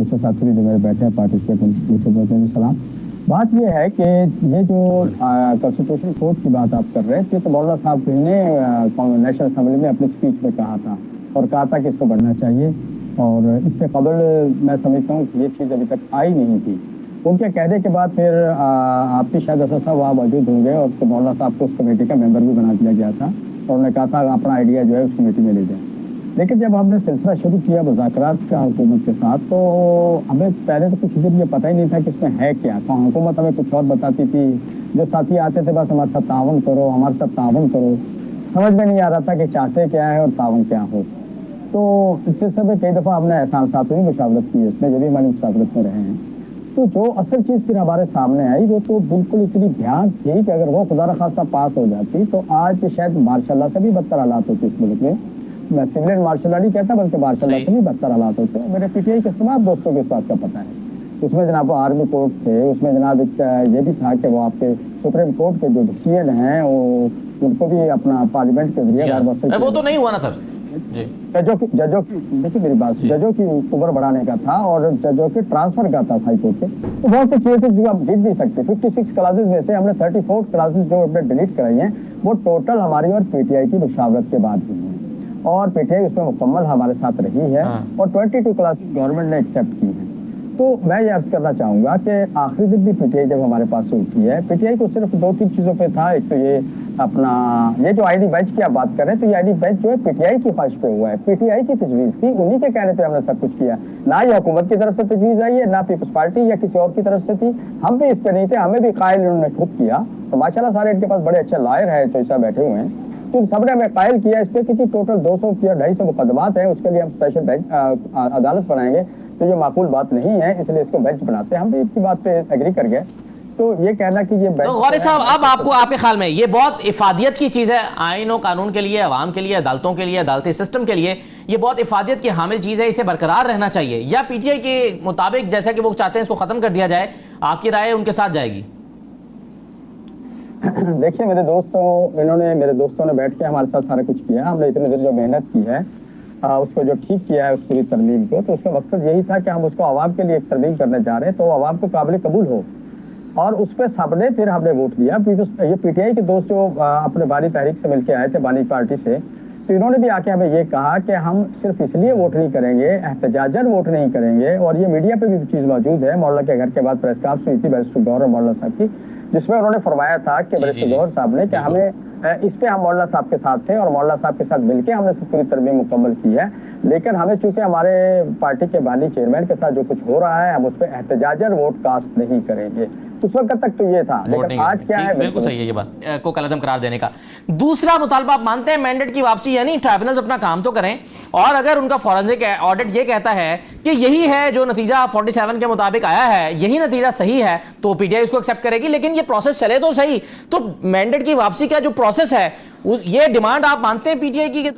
دوسرے ساتھی جو میرے بیٹھے ہیں پارٹیسپیٹ سلام. بات یہ ہے کہ یہ جو کانسٹیٹیوشن کورٹ کی بات آپ کر رہے تھے تو مولانا صاحب نے نیشنل اسمبلی میں اپنی اسپیچ میں کہا تھا اور کہا تھا کہ اس کو بڑھنا چاہیے, اور اس سے قبل میں سمجھتا ہوں کہ یہ چیز ابھی تک آئی نہیں تھی. ان کے کہنے کے بعد پھر آپ کی شاید اسد صاحب وہاں موجود ہوں گے اور مولانا صاحب کو اس کمیٹی کا ممبر بھی بنا دیا گیا تھا, اور انہوں نے کہا تھا اپنا آئیڈیا جو ہے اس کمیٹی میں لے جائیں. لیکن جب ہم نے سلسلہ شروع کیا مذاکرات کا حکومت کے ساتھ تو ہمیں پہلے تو کچھ دن یہ پتہ ہی نہیں تھا کہ اس میں ہے کیا. حکومت ہمیں کچھ اور بتاتی تھی, جو ساتھی آتے تھے بس ہمارے ساتھ تعاون کرو ہمارے ساتھ تعاون کرو, سمجھ میں نہیں آ رہا تھا کہ چاہتے کیا ہے اور تعاون کیا ہو. تو اس سلسلے میں کئی دفعہ ہم نے احسان صاحب سے بھی مشاورت کی, اس میں جو بھی ہماری مشاورت میں رہے ہیں. تو جو اصل چیز پھر ہمارے سامنے آئی وہ تو بالکل اتنی دھیان تھی کہ اگر وہ خدا نخواستہ پاس ہو جاتی تو آج شاید مارشاء اللہ سے بھی بدتر حالات ہوتے اس ملک میں. میں سولین مارشل لا نہیں کہتا بلکہ مارشل لا سے بھی بدتر حالات ہوتے ہیں. میرے پی ٹی آئی کے تمام دوستوں کو اس بات کا پتہ ہے. اس میں جناب آرمی کورٹ تھے, اس میں جناب یہ بھی تھا کہ وہ آپ کے سپریم کورٹ کے جو ڈیسیژن ہیں وہ ان کو بھی اپنا پارلیمنٹ کے ذریعے وہ تو نہیں ہوا نا سر. ججوں کی دیکھیے میری بات, ججوں کی عمر بڑھانے کا تھا اور ججوں کے ٹرانسفر کا تھا ہائی کورٹ کے. تو بہت سی چیزیں جو آپ جیت نہیں سکتے. 56 کلاسز میں سے ہم نے 34 کلاسز جو ہم نے ڈیلیٹ کرائی ہیں وہ ٹوٹل ہماری اور پی ٹی آئی کی مشاورت کے بعد ہوئی ہیں, اور پی ٹی آئی اس میں مکمل ہمارے ساتھ رہی ہے, اور 22 کلاسز گورنمنٹ نے ایکسیپٹ کی ہیں. تو میں یہ عرض کرنا چاہوں گا کہ آخری دن بھی پی ٹی آئی جب ہمارے پاس سے اٹھی ہے, پی ٹی آئی کو صرف 2-3 چیزوں پہ تھا. ایک تو یہ اپنا یہ جو آئی ڈی بینچ کی آپ بات کر رہے ہیں تو یہ آئی ڈی بینچ جو ہے پی ٹی آئی کی خواہش پہ ہوا ہے, پی ٹی آئی کی تجویز تھی, انہی کے کہنے پہ ہم نے سب کچھ کیا. نہ یہ حکومت کی طرف سے تجویز آئی ہے, نہ پیپلز پارٹی یا کسی اور کی طرف سے تھی. ہم بھی اس پہ نہیں تھے, ہمیں بھی قائل انہوں نے خود کیا. تو ماشاء اللہ سارے ان کے پاس بڑے اچھے لائر ہیں جو ایسا بیٹھے ہوئے ہیں, تو سب نے ہمیں قائل کیا اس پہ کہ ٹوٹل 200 یا 250 مقدمات ہیں, اس کے لیے ہم اسپیشل عدالت بنائیں گے. تو یہ معقول بات نہیں ہے, اس لیے اس کو بینچ بناتے ہیں. ہم بھی اس کی بات پہ ایگری کر گئے. تو یہ کہنا کہ یہ بینچ غوری صاحب, اب آپ کو آپ کے خیال میں یہ بہت افادیت کی چیز ہے آئین و قانون کے لیے, عوام کے لیے, عدالتوں کے لیے, عدالتی سسٹم کے لیے یہ بہت افادیت کی حامل چیز ہے, اسے برقرار رہنا چاہیے, یا پی ٹی آئی کے مطابق جیسا کہ وہ چاہتے ہیں اس کو ختم کر دیا جائے؟ آپ کی رائے ان کے ساتھ جائے گی؟ دیکھیے میرے دوستوں نے بیٹھ کے ہمارے ساتھ سارا کچھ کیا. ہم نے اتنے دیر جو محنت کی ہے اس کو جو ٹھیک کیا ہے اس پوری ترمیم کو, تو اس کا مقصد یہی تھا کہ ہم اس کو عوام کے لیے ایک ترمیم کرنے جا رہے ہیں تو عوام کو قابل قبول ہو, اور اس پہ سب نے پھر ہم نے ووٹ دیا. یہ پی ٹی آئی کے دوست جو اپنے بانی تحریک سے مل کے آئے تھے, بانی پارٹی سے, تو انہوں نے بھی آ کے ہمیں یہ کہا کہ ہم صرف اس لیے ووٹ نہیں کریں گے, احتجاجاً ووٹ نہیں کریں گے. اور یہ میڈیا پہ بھی چیز موجود ہے, مولانا کے گھر کے بعد پریس کانفرنس ہوئی تھی بیرسٹر گوہر اور مولانا صاحب کی, جس میں انہوں نے فرمایا تھا کہ بیرسٹر گوہر صاحب نے کہ ہمیں اس پہ ہم مولانا صاحب کے ساتھ تھے اور مولانا صاحب کے ساتھ مل کے ہم نے پوری ترمیم مکمل کی ہے. لیکن ہمیں چونکہ ہمارے پارٹی کے بانی چیئرمین کے ساتھ جو کچھ ہو رہا ہے ہم اس پہ احتجاجاً ووٹ کاسٹ نہیں کریں گے. اس وقت تک تو یہ تھا, لیکن آج کیا ہے بالکل صحیح ہے یہ بات کو کالعدم قرار دینے کا. دوسرا مطالبہ آپ مانتے ہیں مینڈیٹ کی واپسی, یعنی ٹرائبونلز اپنا کام تو کریں, اور اگر ان کا فورنزک آڈٹ یہ کہتا ہے کہ یہی ہے جو نتیجہ 47 کے مطابق آیا ہے, یہی نتیجہ صحیح ہے, تو پی ٹی آئی اس کو ایکسیپٹ کرے گی. لیکن یہ پروسیس چلے تو صحیح, تو مینڈیٹ کی واپسی کا جو پروسیس ہے یہ ڈیمانڈ آپ مانتے ہیں پی ٹی آئی کی؟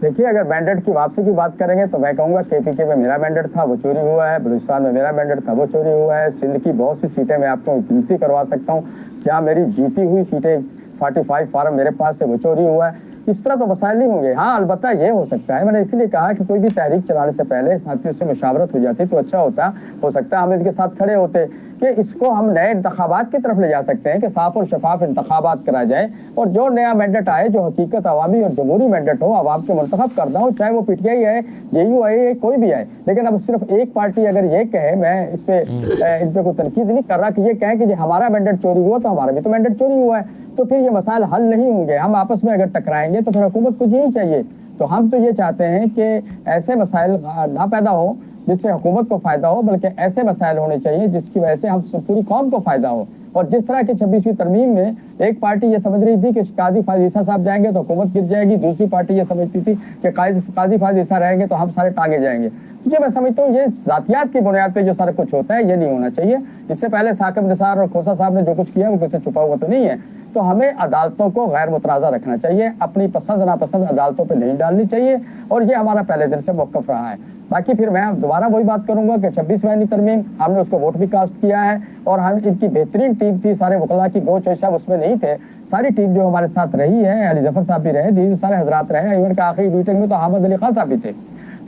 دیکھیے اگر مینڈیٹ کی واپسی کی بات کریں گے تو میں کہوں گا کے پی کے میں میرا مینڈیٹ تھا وہ چوری ہوا ہے, بلوچستان میں میرا مینڈیٹ تھا وہ چوری ہوا ہے, سندھ کی بہت سی سیٹیں میں آپ کو گنتی کروا سکتا ہوں جہاں میری جیتی ہوئی سیٹیں 45 فارم میرے پاس سے وہ چوری ہوا ہے. اس طرح تو مسائل نہیں ہوں گے. ہاں البتہ یہ ہو سکتا ہے, میں نے اسی لیے کہا کہ کوئی بھی تحریک چلانے سے پہلے ساتھیوں سے مشاورت ہو جاتی تو اچھا ہو سکتا ہے ہم ان کے ساتھ کھڑے ہوتے کہ اس کو ہم نئے انتخابات کی طرف لے جا سکتے ہیں کہ صاف اور شفاف انتخابات کرا جائے, اور جو نیا مینڈیٹ آئے جو حقیقت عوامی اور جمہوری مینڈیٹ ہو, عوام کے منتخب کرنا ہو, چاہے وہ پی ٹی آئی ہے, جے یو آئے, کوئی بھی آئے. لیکن اب صرف ایک پارٹی اگر یہ کہے, میں اس پہ ان پہ کوئی تنقید نہیں کر رہا, کہ یہ کہیں کہ ہمارا مینڈیٹ چوری ہوا تو ہمارا بھی تو مینڈیٹ چوری ہوا ہے, تو پھر یہ مسائل حل نہیں ہوں گے. ہم آپس میں اگر ٹکرائیں گے تو پھر حکومت کو یہی چاہیے. تو ہم تو یہ چاہتے ہیں کہ ایسے مسائل نہ پیدا ہو جس سے حکومت کو فائدہ ہو, بلکہ ایسے مسائل ہونے چاہیے جس کی وجہ سے ہم پوری قوم کو فائدہ ہو. اور جس طرح کی 26ویں ترمیم میں ایک پارٹی یہ سمجھ رہی تھی کہ قاضی فاضل عیسیٰ صاحب جائیں گے تو حکومت گر جائے گی, دوسری پارٹی یہ سمجھتی تھی کہ قاضی فاضل عیسیٰ رہیں گے تو ہم سارے ٹانگے جائیں گے. یہ میں سمجھتا ہوں یہ ذاتیات کی بنیاد پہ جو سارا کچھ ہوتا ہے یہ نہیں ہونا چاہیے. اس سے پہلے ثاقب نثار اور کھوسا صاحب نے جو کچھ کیا وہ کسی چھپا ہوا تو نہیں ہے. تو ہمیں عدالتوں کو غیر متنازع رکھنا چاہیے, اپنی پسند ناپسند عدالتوں پہ نہیں ڈالنی چاہیے, اور یہ ہمارا پہلے دن سے موقف رہا ہے. باقی پھر میں دوبارہ وہی بات کروں گا کہ 26ویں ترمیم ہم نے اس کو ووٹ بھی کاسٹ کیا ہے, اور ہم ان کی بہترین ٹیم تھی, سارے وکلاء کی گوچ صاحب اس میں نہیں تھے, ساری ٹیم جو ہمارے ساتھ رہی ہے, علی ظفر صاحب بھی رہے, دیگر سارے حضرات رہے, ایون کہ آخری میٹنگ میں تو احمد علی خان صاحب بھی تھے.